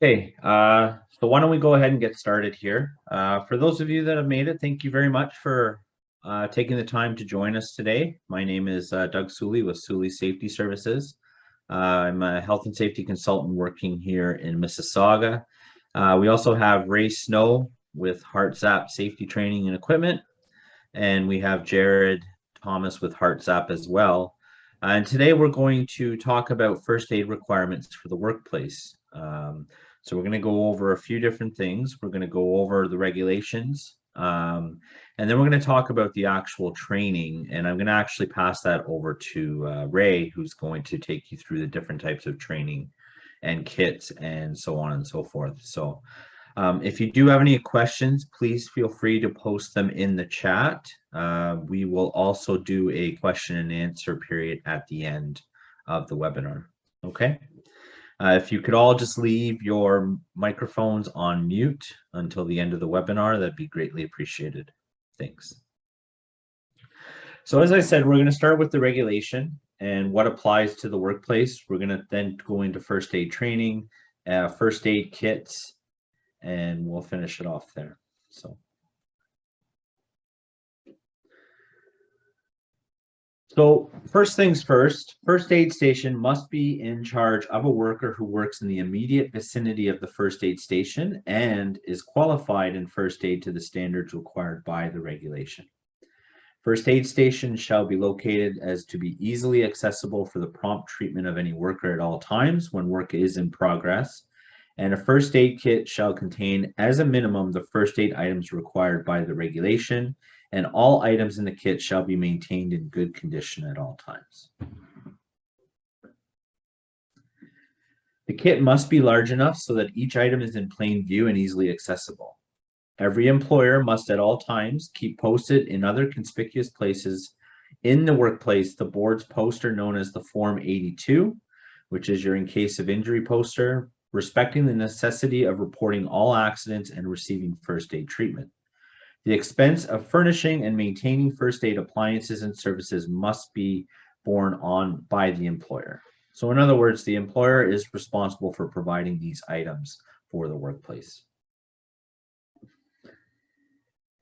Hey, so why don't we go ahead and get started here? For those of you that have made it, thank you very much for taking the time to join us today. My name is Doug Sully with Sully Safety Services. I'm a health and safety consultant working here in Mississauga. We also have Ray Snow with HeartZap Safety Training and Equipment, and we have Jared Thomas with HeartZap as well. And today we're going to talk about first aid requirements for the workplace. So we're going to go over a few different things. We're going to go over the regulations, and then we're going to talk about the actual training. And I'm going to actually pass that over to Ray, who's going to take you through the different types of training and kits and so on and so forth. So if you do have any questions, please feel free to post them in the chat. We will also do a question and answer period at the end of the webinar. Okay. If you could all just leave your microphones on mute until the end of the webinar, that'd be greatly appreciated. Thanks. So as I said, we're going to start with the regulation and what applies to the workplace. We're going to then go into first aid training, first aid kits, and we'll finish it off there. So first things first, first aid station must be in charge of a worker who works in the immediate vicinity of the first aid station and is qualified in first aid to the standards required by the regulation. First aid stations shall be located as to be easily accessible for the prompt treatment of any worker at all times when work is in progress. And a first aid kit shall contain, as a minimum, the first aid items required by the regulation, and all items in the kit shall be maintained in good condition at all times. The kit must be large enough so that each item is in plain view and easily accessible. Every employer must at all times keep posted in other conspicuous places in the workplace the board's poster known as the Form 82, which is your in case of injury poster, respecting the necessity of reporting all accidents and receiving first aid treatment. The expense of furnishing and maintaining first aid appliances and services must be borne on by the employer. So in other words, the employer is responsible for providing these items for the workplace.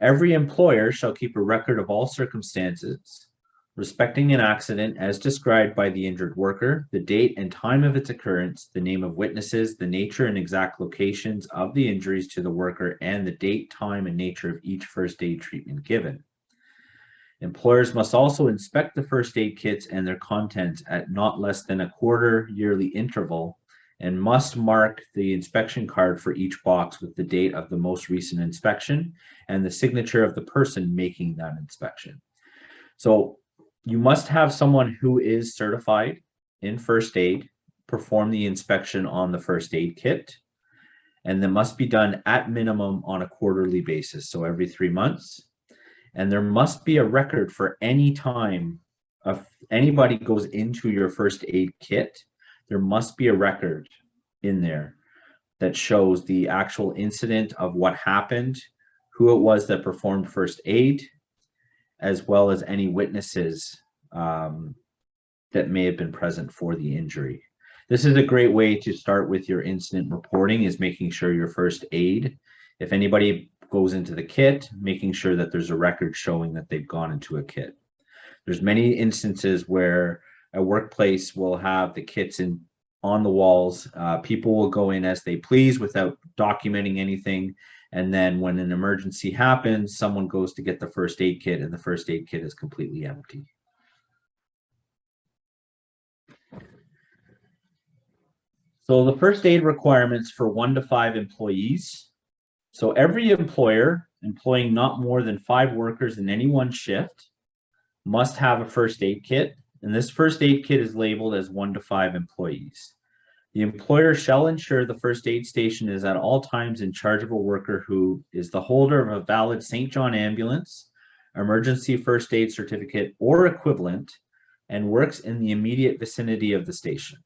Every employer shall keep a record of all circumstances respecting an accident as described by the injured worker, the date and time of its occurrence, the name of witnesses, the nature and exact locations of the injuries to the worker, and the date, time, and nature of each first aid treatment given. Employers must also inspect the first aid kits and their contents at not less than a quarter yearly interval and must mark the inspection card for each box with the date of the most recent inspection and the signature of the person making that inspection. So you must have someone who is certified in first aid perform the inspection on the first aid kit, and that must be done at minimum on a quarterly basis, so every 3 months. And there must be a record for any time if anybody goes into your first aid kit, there must be a record in there that shows the actual incident of what happened, who it was that performed first aid, as well as any witnesses that may have been present for the injury. This is a great way to start with your incident reporting, is making sure your first aid, if anybody goes into the kit, making sure that there's a record showing that they've gone into a kit. There's many instances where a workplace will have the kits on the walls. People will go in as they please without documenting anything. And then when an emergency happens, someone goes to get the first aid kit and the first aid kit is completely empty. So the first aid requirements for 1 to 5 employees. So every employer employing not more than 5 workers in any one shift must have a first aid kit. And this first aid kit is labeled as 1 to 5 employees. The employer shall ensure the first aid station is at all times in charge of a worker who is the holder of a valid St. John ambulance, emergency first aid certificate, or equivalent, and works in the immediate vicinity of the station.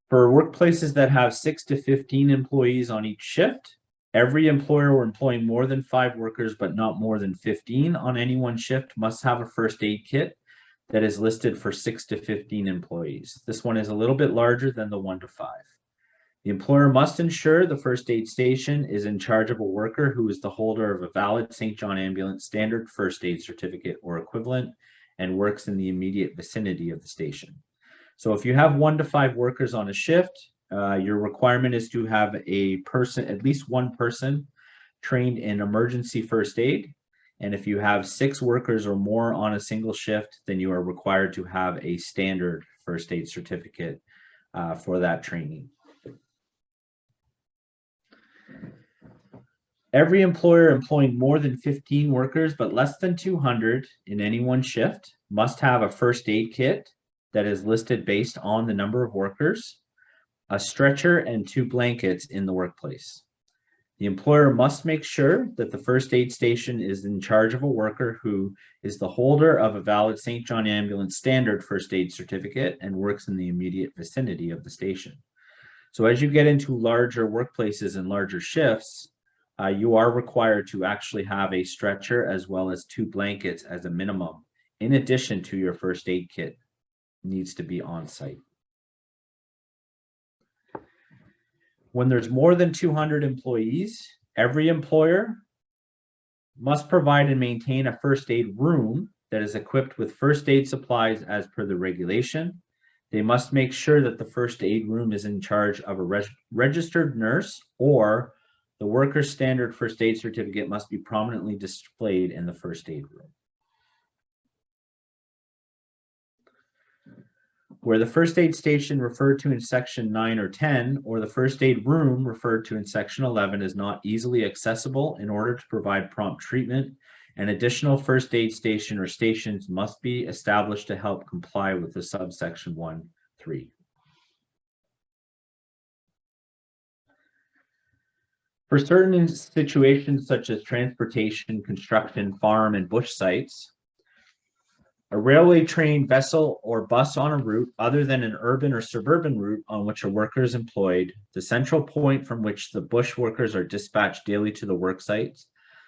For workplaces that have 6 to 15 employees on each shift, every employer employing more than 5 workers but not more than 15 on any one shift must have a first aid kit that is listed for 6 to 15 employees. This one is a little bit larger than the 1 to 5. The employer must ensure the first aid station is in charge of a worker who is the holder of a valid St. John Ambulance Standard First Aid Certificate or equivalent and works in the immediate vicinity of the station. So if you have 1 to 5 workers on a shift, your requirement is to have a person, at least one person, trained in emergency first aid. And if you have 6 workers or more on a single shift, then you are required to have a standard first aid certificate for that training. Every employer employing more than 15 workers but less than 200 in any one shift must have a first aid kit that is listed based on the number of workers, a stretcher, and 2 blankets in the workplace. The employer must make sure that the first aid station is in charge of a worker who is the holder of a valid St. John Ambulance Standard First Aid Certificate and works in the immediate vicinity of the station. So as you get into larger workplaces and larger shifts, you are required to actually have a stretcher as well as 2 blankets as a minimum, in addition to your first aid kit needs to be on site. When there's more than 200 employees, every employer must provide and maintain a first aid room that is equipped with first aid supplies as per the regulation. They must make sure that the first aid room is in charge of a registered nurse, or the worker's standard first aid certificate must be prominently displayed in the first aid room. Where the first aid station referred to in section 9 or 10, or the first aid room referred to in section 11 is not easily accessible, in order to provide prompt treatment, an additional first aid station or stations must be established to help comply with the subsection 1(3). For certain situations such as transportation, construction, farm, and bush sites, a railway train, vessel, or bus on a route other than an urban or suburban route on which a worker is employed, the central point from which the bush workers are dispatched daily to the work sites,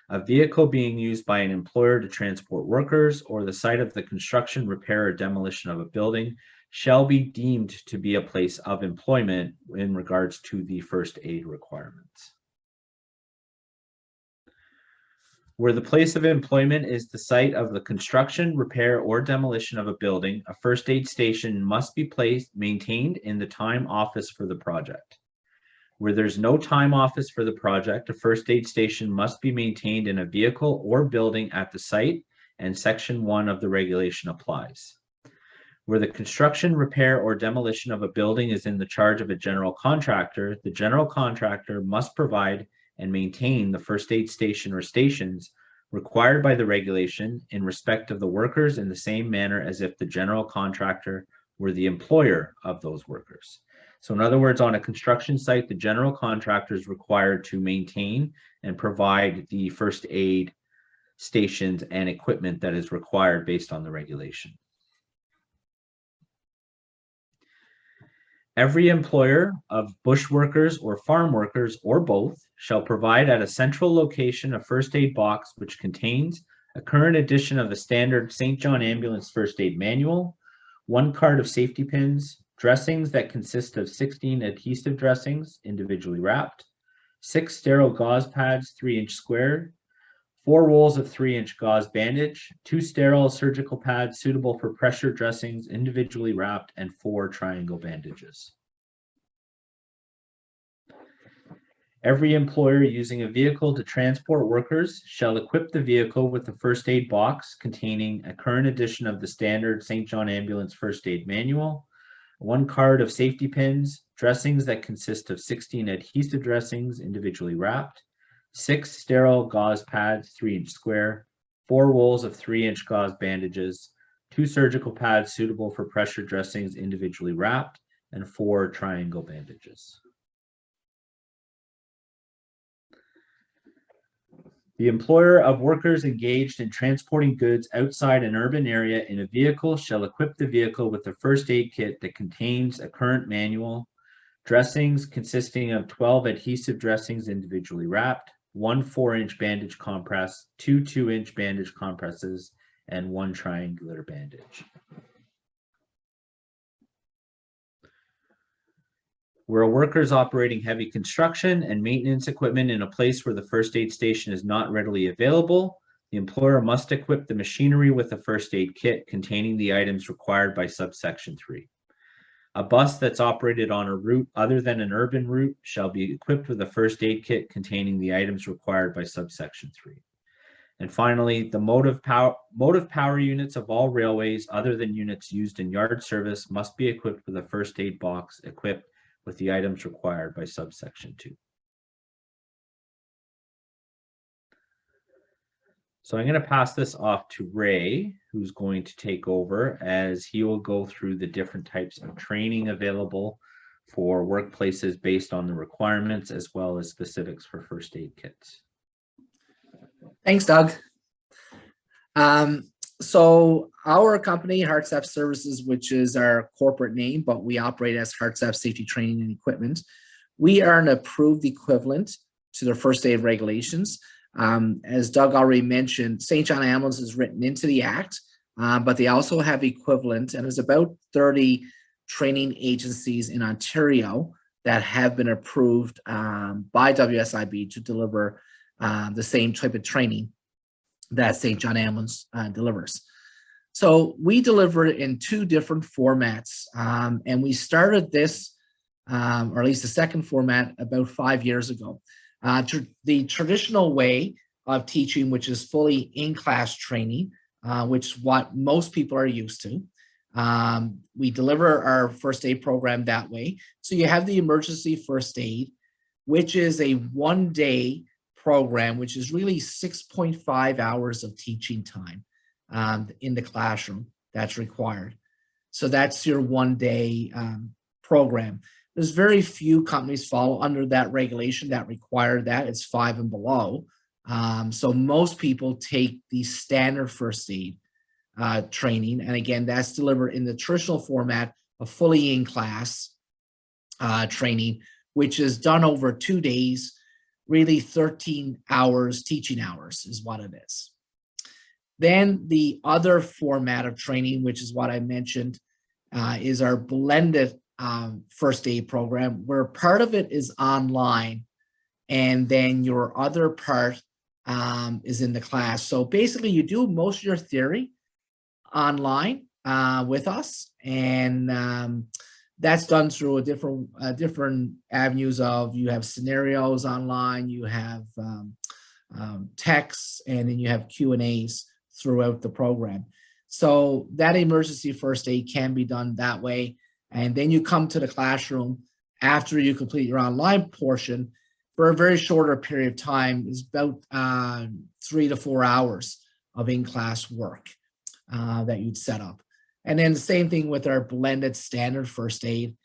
a vehicle being used by an employer to transport workers, or the site of the construction, repair, or demolition of a building shall be deemed to be a place of employment in regards to the first aid requirements. Where the place of employment is the site of the construction, repair, or demolition of a building, a first aid station must be maintained in the time office for the project. Where there's no time office for the project, a first aid station must be maintained in a vehicle or building at the site, and section 1 of the regulation applies. Where the construction, repair, or demolition of a building is in the charge of a general contractor, the general contractor must provide and maintain the first aid station or stations required by the regulation in respect of the workers in the same manner as if the general contractor were the employer of those workers. So in other words, on a construction site, the general contractor is required to maintain and provide the first aid stations and equipment that is required based on the regulation. Every employer of bush workers or farm workers or both shall provide at a central location a first aid box which contains a current edition of the standard St. John Ambulance First Aid Manual, 1 card of safety pins, dressings that consist of 16 adhesive dressings individually wrapped, 6 sterile gauze pads 3-inch square, 4 rolls of 3-inch gauze bandage, 2 sterile surgical pads suitable for pressure dressings individually wrapped, and 4 triangle bandages. Every employer using a vehicle to transport workers shall equip the vehicle with a first aid box containing a current edition of the standard St. John Ambulance First Aid Manual, 1 card of safety pins, dressings that consist of 16 adhesive dressings individually wrapped, 6 sterile gauze pads 3-inch square, 4 rolls of 3-inch gauze bandages, 2 surgical pads suitable for pressure dressings individually wrapped, and 4 triangle bandages. The employer of workers engaged in transporting goods outside an urban area in a vehicle shall equip the vehicle with a first aid kit that contains a current manual, dressings consisting of 12 adhesive dressings individually wrapped, 1 4-inch bandage compress, 2 2-inch bandage compresses, and 1 triangular bandage. Where a worker is operating heavy construction and maintenance equipment in a place where the first aid station is not readily available, the employer must equip the machinery with a first aid kit containing the items required by subsection 3. A bus that's operated on a route other than an urban route shall be equipped with a first aid kit containing the items required by subsection 3. And finally, the motive power units of all railways other than units used in yard service must be equipped with a first aid box equipped with the items required by subsection 2. So I'm going to pass this off to Ray, who's going to take over as he will go through the different types of training available for workplaces based on the requirements as well as specifics for first aid kits. Thanks, Doug. So our company, HeartStep Services, which is our corporate name, but we operate as HeartStep Safety Training and Equipment. We are an approved equivalent to their first aid regulations. As Doug already mentioned, St. John Ambulance is written into the Act, but they also have equivalent, and there's about 30 training agencies in Ontario that have been approved by WSIB to deliver the same type of training that St. John Ambulance delivers. So we deliver it in 2 different formats, and we started this, or at least the second format, about 5 years ago. The traditional way of teaching, which is fully in-class training, which is what most people are used to. We deliver our first aid program that way. So you have the emergency first aid, which is a 1-day program, which is really 6.5 hours of teaching time in the classroom that's required. So that's your 1-day program. There's very few companies follow under that regulation that require that. It's 5 and below. So most people take the standard first aid training. And again, that's delivered in the traditional format of fully in class training, which is done over 2 days, really 13 hours, teaching hours is what it is. Then the other format of training, which is what I mentioned, is our blended first aid program, where part of it is online and then your other part is in the class. So basically you do most of your theory online with us, and that's done through a different avenues of, you have scenarios online, you have texts, and then you have Q&As throughout the program. So that emergency first aid can be done that way. And then you come to the classroom after you complete your online portion for a very shorter period of time. It's about 3 to 4 hours of in-class work that you'd set up. And then the same thing with our blended standard first aid.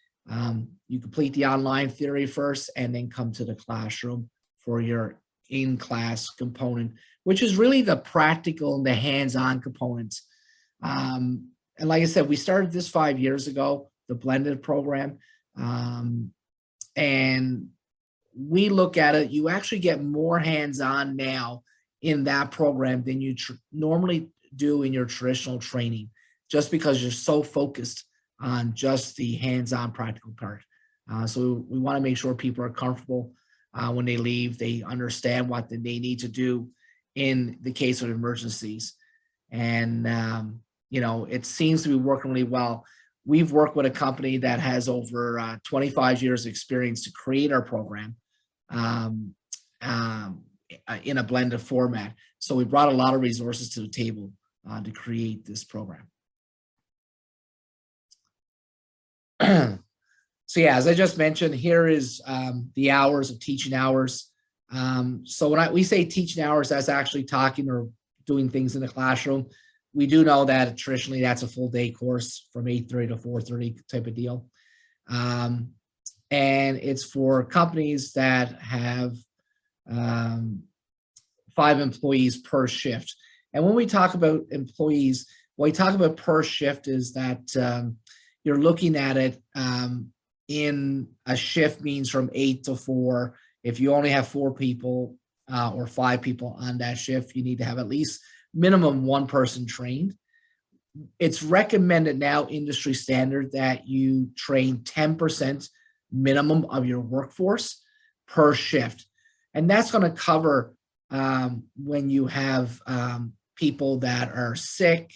You complete the online theory first and then come to the classroom for your in-class component, which is really the practical and the hands-on components. And like I said, we started this 5 years ago, the blended program. And we look at it, you actually get more hands-on now in that program than you normally do in your traditional training, just because you're so focused on just the hands-on practical part. So we want to make sure people are comfortable when they leave, they understand what they need to do in the case of emergencies. And, you know, it seems to be working really well. We've worked with a company that has over 25 years experience to create our program in a blended format. So we brought a lot of resources to the table to create this program. So yeah, as I just mentioned, here is the hours of teaching hours. So when we say teaching hours, that's actually talking or doing things in the classroom. We do know that traditionally that's a full day course from 8:30 to 4:30 type of deal. And it's for companies that have 5 employees per shift. And when we talk about employees, what we talk about per shift is that you're looking at it in a shift means from 8 to 4. If you only have 4 people or 5 people on that shift, you need to have at least minimum one person trained. It's recommended now, industry standard, that you train 10% minimum of your workforce per shift. And that's going to cover when you have people that are sick,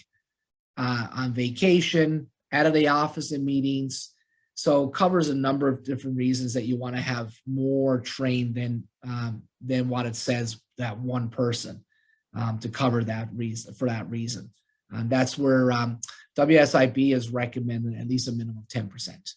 on vacation, out of the office in meetings. So it covers a number of different reasons that you want to have more trained than what it says, that one person, to cover that reason, for that reason. That's where WSIB is recommending at least a minimum of 10%.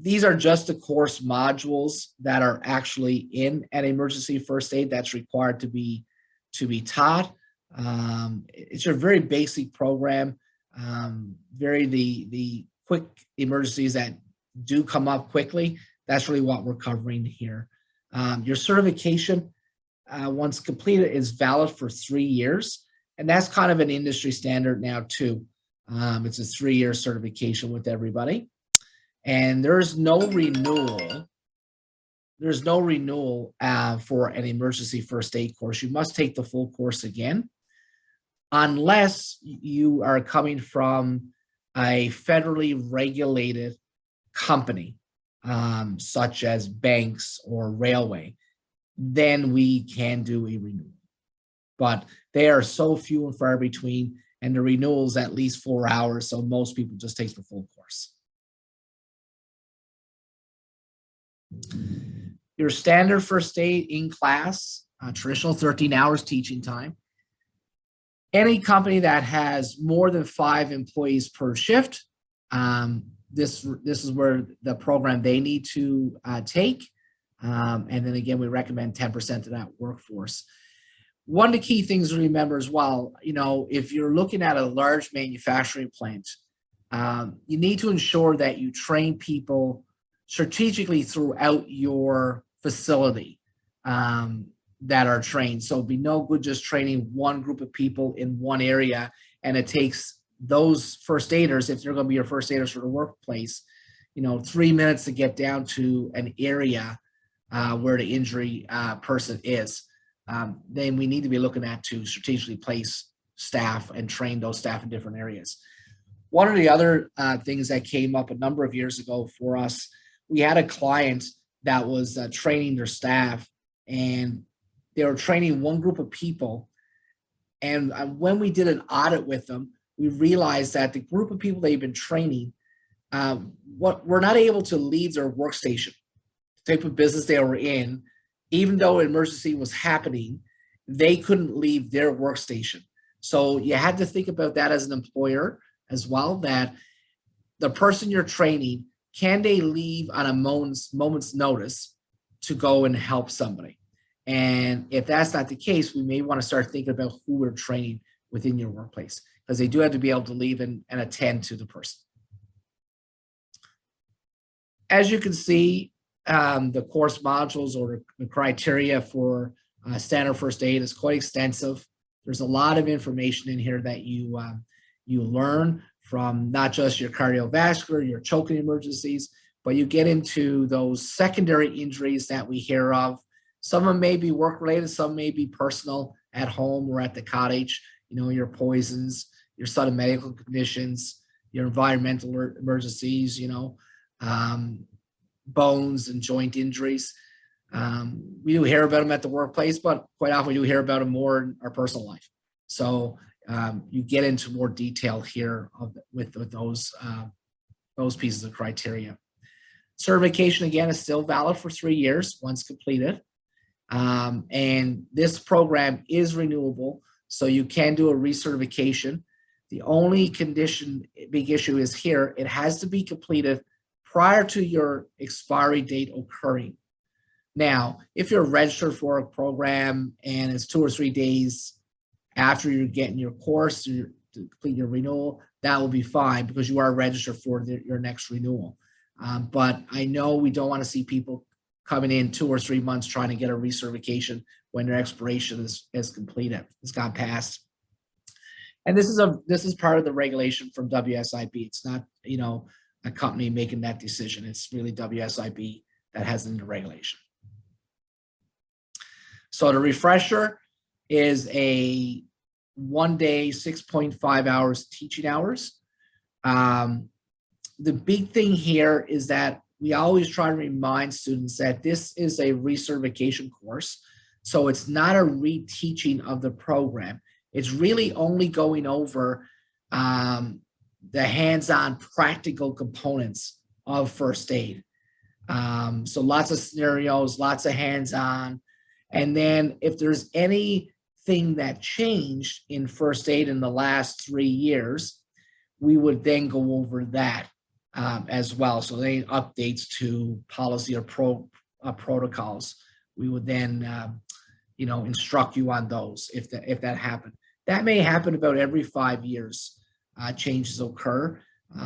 These are just the course modules that are actually in an emergency first aid that's required to be taught. It's a very basic program, the quick emergencies that do come up quickly. That's really what we're covering here. Your certification, once completed, is valid for 3 years, and that's kind of an industry standard now too. It's a 3-year certification with everybody. And there's no renewal. There's no renewal for an emergency first aid course. You must take the full course again, unless you are coming from a federally regulated company, such as banks or railway. Then we can do a renewal. But they are so few and far between, and the renewal is at least 4 hours, so most people just take the full course. Your standard first aid in class, traditional 13 hours teaching time. Any company that has more than 5 employees per shift, this is where the program they need to take. And then again, we recommend 10% of that workforce. One of the key things to remember as well, if you're looking at a large manufacturing plant, you need to ensure that you train people strategically throughout your facility that are trained. So it'd be no good just training one group of people in one area, and it takes those first aiders, if they're going to be your first aiders for the workplace, 3 minutes to get down to an area where the injury person is. Then we need to be looking at to strategically place staff and train those staff in different areas. One of the other things that came up a number of years ago for us, we had a client that was training their staff, and they were training one group of people. And when we did an audit with them, we realized that the group of people they've been training were not able to leave their workstation, the type of business they were in. Even though an emergency was happening, they couldn't leave their workstation. So you had to think about that as an employer as well, that the person you're training, can they leave on a moment's notice to go and help somebody? And if that's not the case, we may want to start thinking about who we're training within your workplace, because they do have to be able to leave and attend to the person. As you can see, the course modules or the criteria for standard first aid is quite extensive. There's a lot of information in here that you learn from, not just your cardiovascular, your choking emergencies, but you get into those secondary injuries that we hear of. Some of them may be work-related, some may be personal at home or at the cottage, your poisons, your sudden medical conditions, your environmental emergencies, bones and joint injuries. We do hear about them at the workplace, but quite often we do hear about them more in our personal life. So you get into more detail here with those pieces of criteria. Certification, again, is still valid for 3 years once completed. And this program is renewable, so you can do a recertification. The only big issue is here, it has to be completed prior to your expiry date occurring. Now, if you're registered for a program and it's 2 or 3 days after you're getting your course to complete your renewal, that will be fine because you are registered for your next renewal. But I know we don't want to see people coming in 2 or 3 months trying to get a recertification when their expiration is completed, it's gone past. And this is part of the regulation from WSIB. It's not, a company making that decision. It's really WSIB that has in the regulation. So the refresher is a 1 day, 6.5 hours teaching hours. The big thing here is that we always try to remind students that this is a recertification course. So it's not a reteaching of the program. It's really only going over the hands-on practical components of first aid. So lots of scenarios, lots of hands-on. And then if there's anything that changed in first aid in the last 3 years, we would then go over that as well. So any updates to policy or protocols, we would then instruct you on those if that happened. That may happen about every 5 years. Changes occur.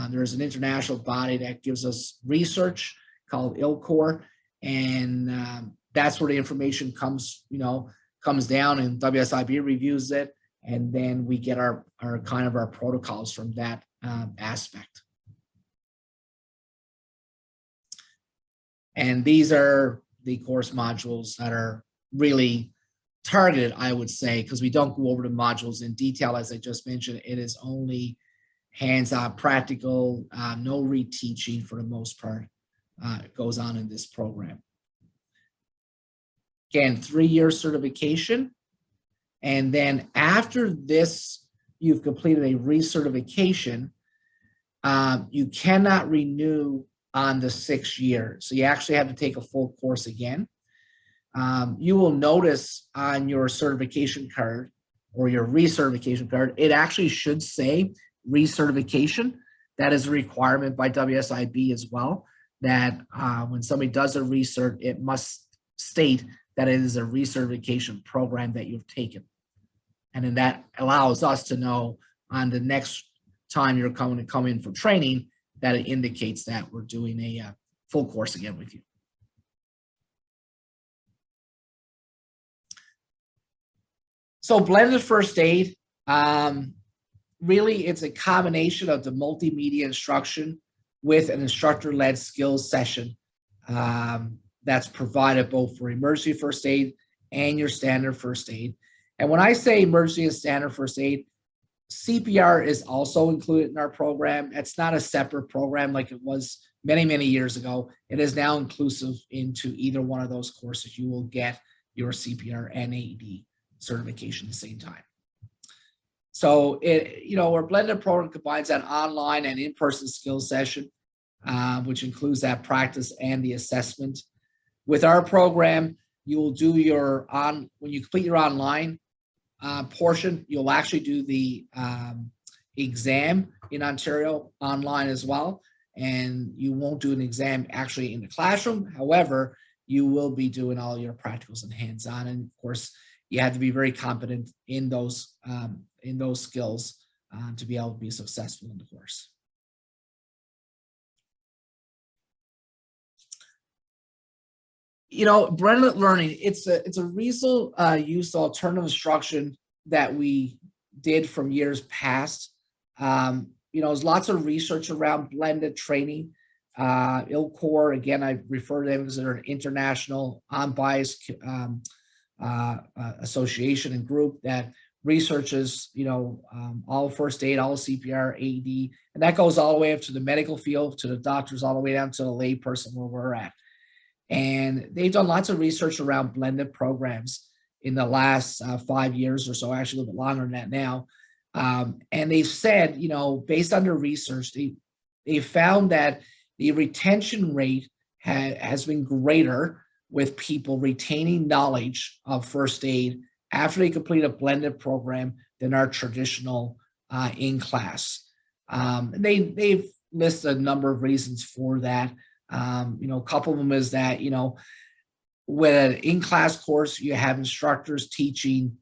There's an international body that gives us research called ILCOR, and that's where the information comes down, and WSIB reviews it, and then we get our protocols from that aspect. And these are the course modules that are really targeted, I would say, because we don't go over the modules in detail, as I just mentioned. It is only hands-on practical, no reteaching for the most part. It goes on in this program. Again, 3-year certification. And then after this, you've completed a recertification, you cannot renew on the 6th year. So you actually have to take a full course again. You will notice on your certification card or your recertification card, it actually should say recertification. That is a requirement by WSIB as well, that when somebody does a recert, it must state that it is a recertification program that you've taken. And then that allows us to know on the next time you're going to come in for training, that it indicates that we're doing a full course again with you. So blended first aid, really it's a combination of the multimedia instruction with an instructor-led skills session that's provided both for emergency first aid and your standard first aid. And when I say emergency and standard first aid, CPR is also included in our program. It's not a separate program like it was many, many years ago. It is now inclusive into either one of those courses. You will get your CPR and AED certification at the same time. So our blended program combines that online and in-person skills session, which includes that practice and the assessment. With our program, you will do when you complete your online portion, you'll actually do the exam in Ontario online as well. And you won't do an exam actually in the classroom. However, you will be doing all your practicals and hands-on. And of course, you have to be very competent in those skills to be able to be successful in the course. Blended learning, it's a recent use of alternative instruction that we did from years past. There's lots of research around blended training. ILCOR, again, I refer to them as an international unbiased association and group that researches, all first aid, all CPR, AED, and that goes all the way up to the medical field, to the doctors, all the way down to the lay person where we're at. And they've done lots of research around blended programs in the last 5 years or so, actually a little bit longer than that now. And they've said, based on their research, they found that the retention rate has been greater with people retaining knowledge of first aid after they complete a blended program than our traditional in-class. They've listed a number of reasons for that. A couple of them is that, with an in-class course, you have instructors teaching,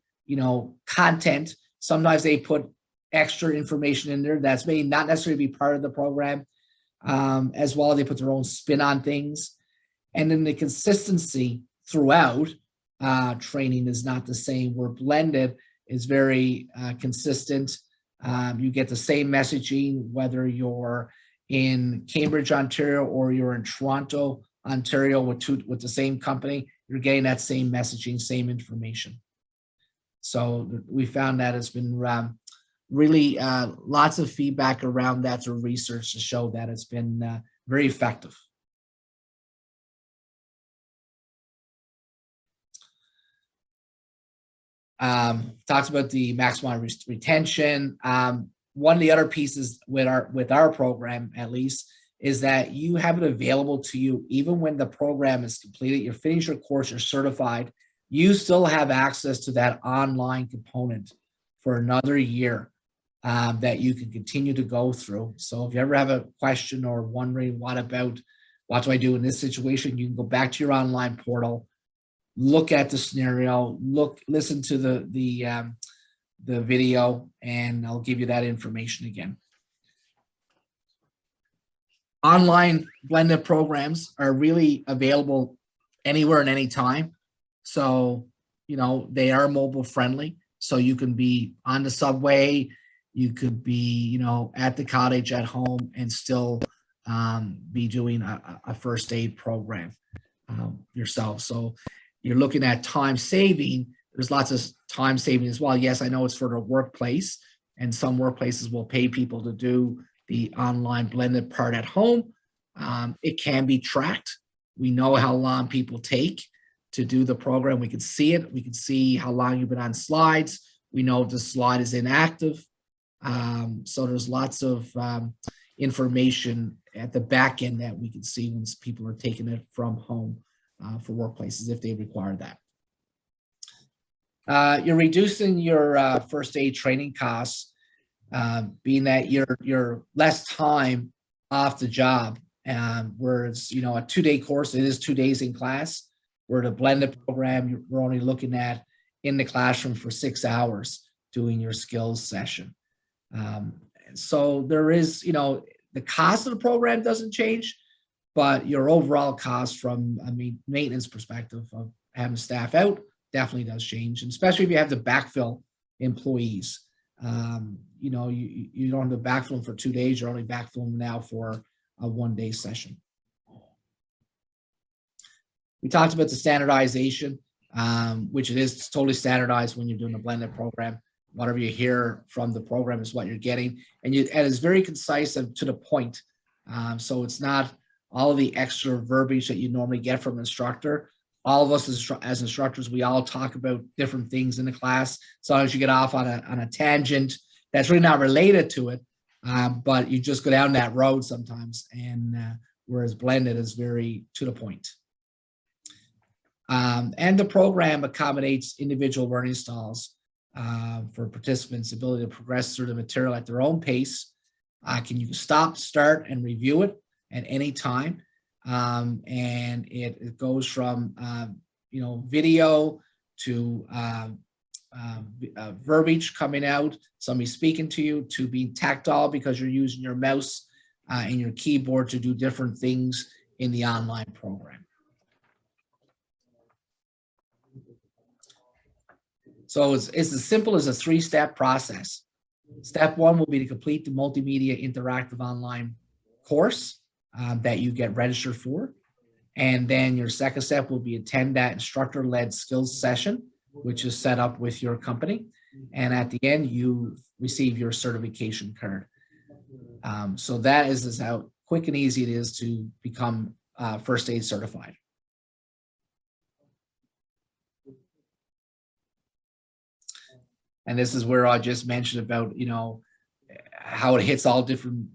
content. Sometimes they put extra information in there that's maybe not necessarily be part of the program. As well, they put their own spin on things. And then the consistency throughout training is not the same. Where blended is very consistent. You get the same messaging, whether you're in Cambridge, Ontario, or you're in Toronto, Ontario with the same company, you're getting that same messaging, same information. So we found that it's been really lots of feedback around that through research to show that it's been very effective. Talks about the maximum retention. One of the other pieces with our program, at least, is that you have it available to you even when the program is completed. You're finished your course, you're certified. You still have access to that online component for another year that you can continue to go through. So if you ever have a question or wondering what do I do in this situation, you can go back to your online portal, look at the scenario, listen to the video, and I'll give you that information again. Online blended programs are really available anywhere and anytime. So, they are mobile friendly. So you can be on the subway, you could be, at the cottage at home and still be doing a first aid program yourself. So you're looking at time saving. There's lots of time saving as well. Yes, I know it's for the workplace, and some workplaces will pay people to do the online blended part at home. It can be tracked. We know how long people take to do the program. We can see it. We can see how long you've been on slides. We know if the slide is inactive. So there's lots of information at the back end that we can see once people are taking it from home for workplaces if they require that. You're reducing your first aid training costs, being that you're less time off the job. Whereas, a 2-day course, it is 2 days in class. Where the blended program, we're only looking at in the classroom for 6 hours doing your skills session. So there is, the cost of the program doesn't change, but your overall cost from, maintenance perspective of having staff out definitely does change, and especially if you have to backfill employees. You don't have to backfill them for 2 days. You're only backfilling them now for a 1-day session. We talked about the standardization, which it is totally standardized when you're doing a blended program. Whatever you hear from the program is what you're getting, and it's very concise and to the point. So it's not all of the extra verbiage that you normally get from an instructor. All of us as instructors, we all talk about different things in the class. Sometimes you get off on a tangent that's really not related to it, but you just go down that road sometimes. And whereas blended is very to the point. And the program accommodates individual learning styles for participants' ability to progress through the material at their own pace. Can you stop, start, and review it at any time? And it goes from video to verbiage coming out, somebody speaking to you, to being tactile because you're using your mouse and your keyboard to do different things in the online program. So it's as simple as a 3-step process. Step 1 will be to complete the multimedia interactive online course that you get registered for. And then your second step will be attend that instructor-led skills session, which is set up with your company. And at the end, you receive your certification card. So that is how quick and easy it is to become first aid certified. And this is where I just mentioned about, how it hits all different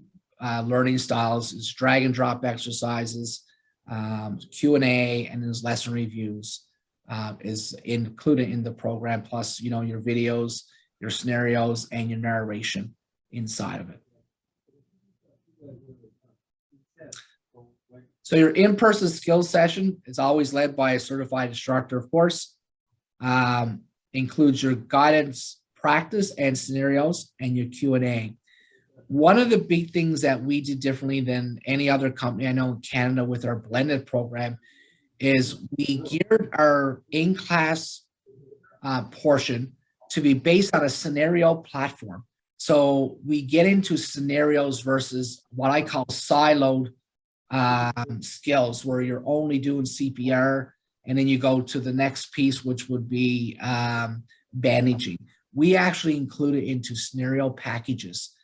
learning styles. It's drag and drop exercises, Q&A, and there's lesson reviews is included in the program, plus, your videos, your scenarios, and your narration inside of it. So your in-person skills session is always led by a certified instructor, of course. Includes your guidance, practice, and scenarios, and your Q&A. One of the big things that we did differently than any other company I know in Canada with our blended program is we geared our in-class portion to be based on a scenario platform. So we get into scenarios versus what I call siloed skills where you're only doing CPR, and then you go to the next piece, which would be bandaging. We actually include it into scenario packages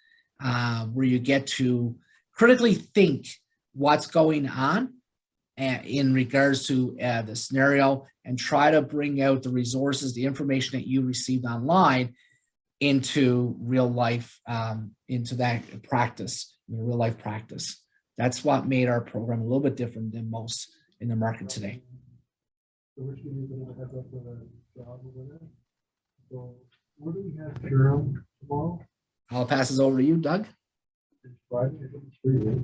where you get to critically think what's going on in regards to the scenario and try to bring out the resources, the information that you received online into real life, into that practice, real life practice. That's what made our program a little bit different than most in the market today. So we're just gonna heads up for the job over there. So where do we have Durham tomorrow? I'll pass this over to you, Doug. It's Friday, I think it's 3 days.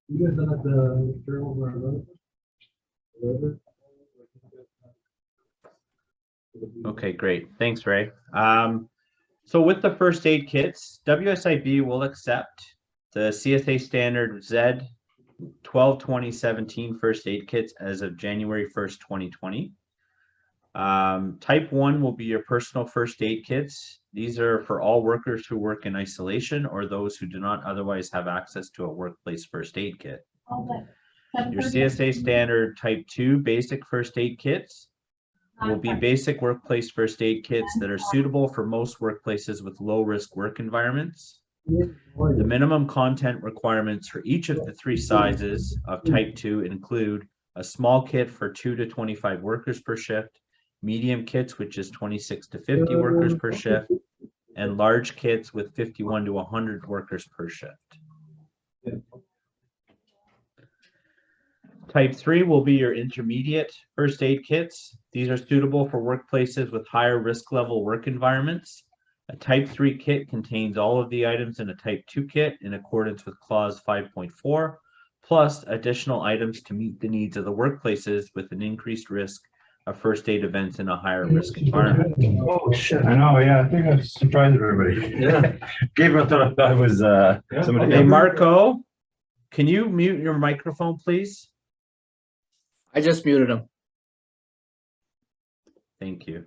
You guys done at the Durham over on Rutherford? Okay, great. Thanks, Ray. So with the first aid kits, WSIB will accept the CSA standard Z 12/2017 first aid kits as of January 1st, 2020. Type 1 will be your personal first aid kits. These are for all workers who work in isolation or those who do not otherwise have access to a workplace first aid kit. Your CSA standard type 2 basic first aid kits will be basic workplace first aid kits that are suitable for most workplaces with low risk work environments. The minimum content requirements for each of the 3 sizes of type 2 include a small kit for 2 to 25 workers per shift, medium kits, which is 26 to 50 workers per shift, and large kits with 51 to 100 workers per shift. Type 3 will be your intermediate first aid kits. These are suitable for workplaces with higher risk level work environments. A type 3 kit contains all of the items in a type 2 kit in accordance with clause 5.4, plus additional items to meet the needs of the workplaces with an increased risk of first aid events in a higher risk environment. Oh shit! I know. Yeah, I think I surprised everybody. Yeah, Gabriel thought I was somebody. Hey, Marco, can you mute your microphone, please? I just muted him. Thank you.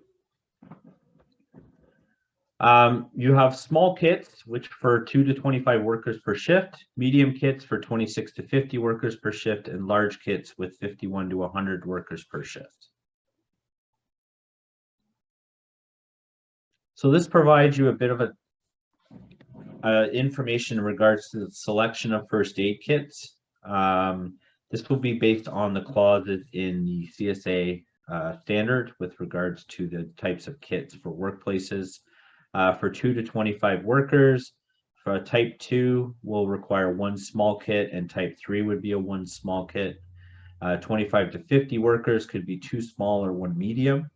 You have small kits, which for 2 to 25 workers per shift, medium kits for 26 to 50 workers per shift, and large kits with 51 to 100 workers per shift. So this provides you a bit of information in regards to the selection of first aid kits. This will be based on the clauses in the CSA standard with regards to the types of kits for workplaces. For 2 to 25 workers, for a type 2 will require 1 small kit, and type 3 would be a 1 small kit. 25 to 50 workers could be 2 small or 1 medium.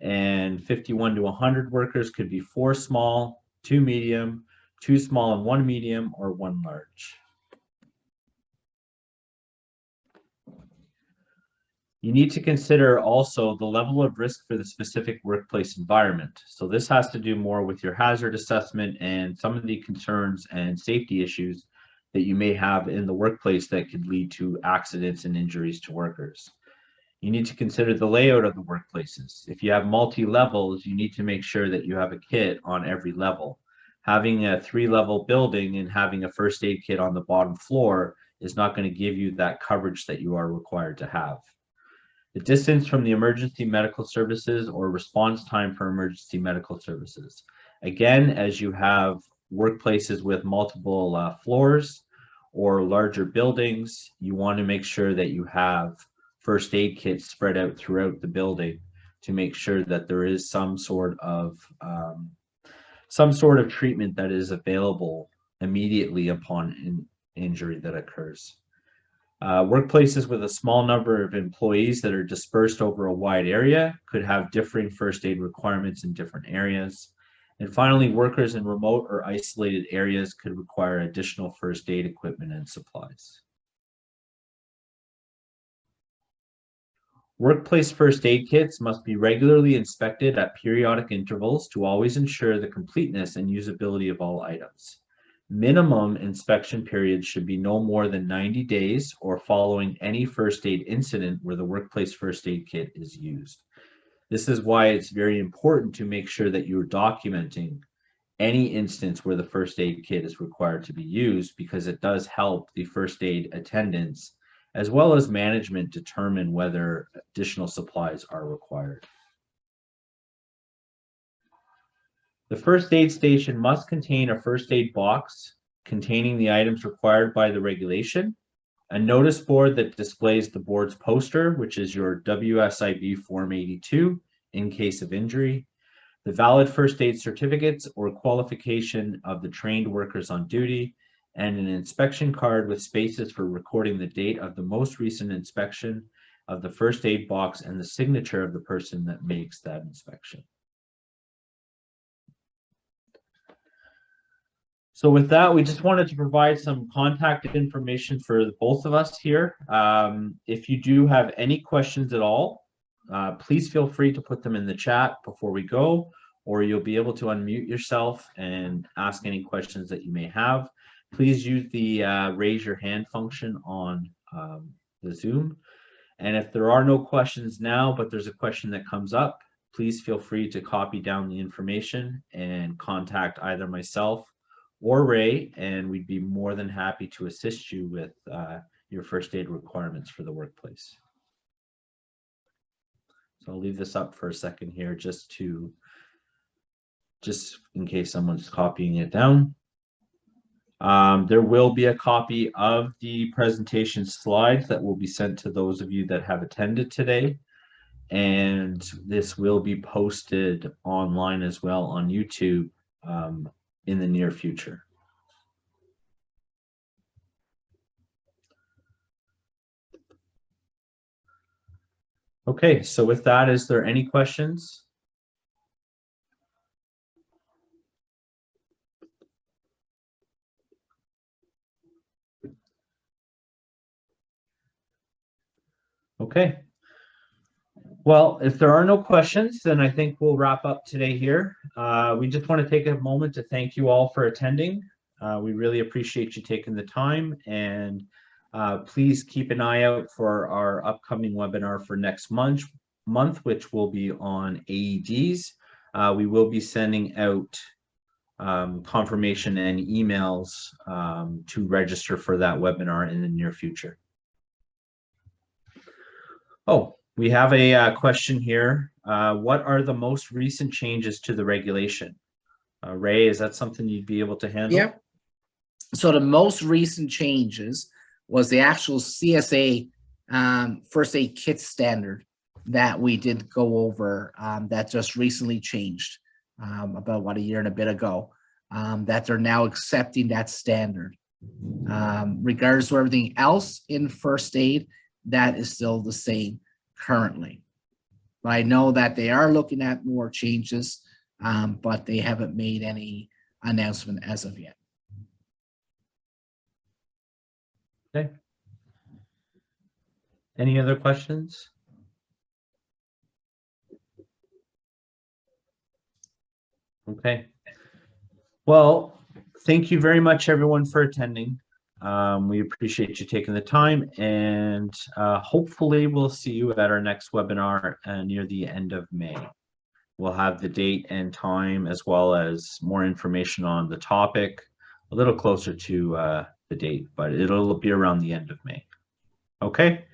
And 51 to 100 workers could be 4 small, 2 medium, 2 small and 1 medium, or 1 large. You need to consider also the level of risk for the specific workplace environment. So this has to do more with your hazard assessment and some of the concerns and safety issues that you may have in the workplace that could lead to accidents and injuries to workers. You need to consider the layout of the workplaces. If you have multi-levels, you need to make sure that you have a kit on every level. Having a 3-level building and having a first aid kit on the bottom floor is not going to give you that coverage that you are required to have. The distance from the emergency medical services or response time for emergency medical services. Again, as you have workplaces with multiple floors or larger buildings, you want to make sure that you have first aid kits spread out throughout the building to make sure that there is some sort of treatment that is available immediately upon injury that occurs. Workplaces with a small number of employees that are dispersed over a wide area could have differing first aid requirements in different areas. And finally, workers in remote or isolated areas could require additional first aid equipment and supplies. Workplace first aid kits must be regularly inspected at periodic intervals to always ensure the completeness and usability of all items. Minimum inspection periods should be no more than 90 days or following any first aid incident where the workplace first aid kit is used. This is why it's very important to make sure that you're documenting any instance where the first aid kit is required to be used, because it does help the first aid attendants as well as management determine whether additional supplies are required. The first aid station must contain a first aid box containing the items required by the regulation, a notice board that displays the board's poster, which is your WSIB Form 82 in case of injury, the valid first aid certificates or qualification of the trained workers on duty, and an inspection card with spaces for recording the date of the most recent inspection of the first aid box and the signature of the person that makes that inspection. So with that, we just wanted to provide some contact information for both of us here. If you do have any questions at all, please feel free to put them in the chat before we go, or you'll be able to unmute yourself and ask any questions that you may have. Please use the raise your hand function on the Zoom. And if there are no questions now, but there's a question that comes up, please feel free to copy down the information and contact either myself or Ray, and we'd be more than happy to assist you with your first aid requirements for the workplace. So I'll leave this up for a second here just in case someone's copying it down. There will be a copy of the presentation slides that will be sent to those of you that have attended today. And this will be posted online as well on YouTube in the near future. Okay, so with that, is there any questions? Okay. Well, if there are no questions, then I think we'll wrap up today here. We just want to take a moment to thank you all for attending. We really appreciate you taking the time, and please keep an eye out for our upcoming webinar for next month, which will be on AEDs. We will be sending out confirmation and emails to register for that webinar in the near future. Oh, we have a question here. What are the most recent changes to the regulation? Ray, is that something you'd be able to handle? Yeah. So the most recent changes was the actual CSA first aid kit standard that we did go over that just recently changed about a year and a bit ago, that they're now accepting that standard. Regardless of everything else in first aid, that is still the same currently. But I know that they are looking at more changes, but they haven't made any announcement as of yet. Okay. Any other questions? Okay. Well, thank you very much, everyone, for attending. We appreciate you taking the time, and hopefully we'll see you at our next webinar near the end of May. We'll have the date and time as well as more information on the topic a little closer to the date, but it'll be around the end of May. Okay.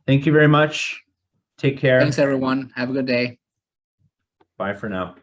Thank you very much. Take care. Thanks, everyone. Have a good day. Bye for now.